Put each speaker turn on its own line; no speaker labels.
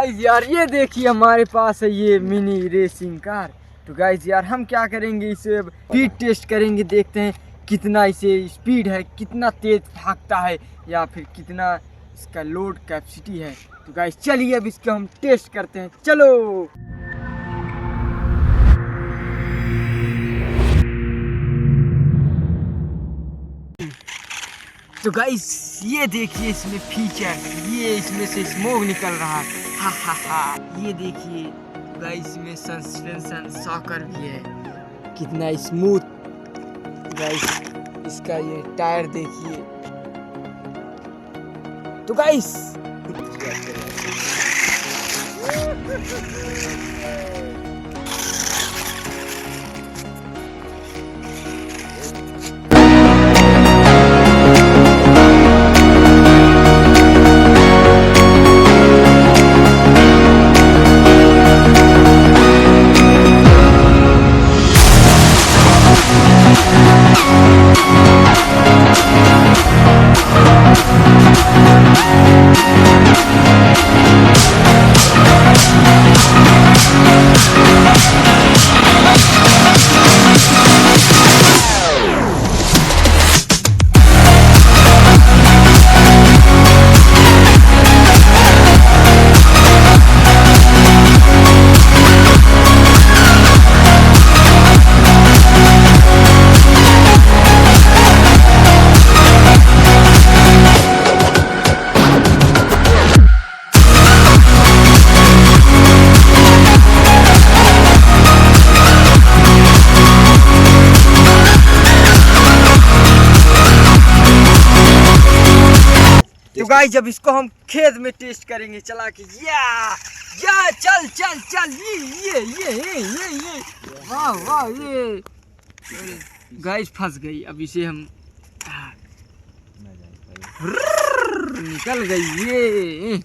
Guys यार ये देखिए हमारे पास है ये मिनी रेसिंग कार। तो गाइस यार हम क्या करेंगे, इसे स्पीड टेस्ट करेंगे, देखते हैं कितना इसे स्पीड है, कितना तेज भागता है या फिर कितना इसका लोड कैपेसिटी है। तो गाइस चलिए अब इसका हम टेस्ट करते हैं, चलो। तो गाइस ये देखिए इसमें फीचर, ये इसमें से स्मोक निकल रहा है, हा हा हा। ये देखिए गाइस इसमें सस्पेंशन शॉकर भी है, कितना स्मूथ। गाइस इसका ये टायर देखिए। तो गाइस तो गाइस जब इसको हम खेत में टेस्ट करेंगे चला के, या चल चल चल, ये वाह वाह, ये गाइस फंस गई। अब इसे हम निकल गई ये।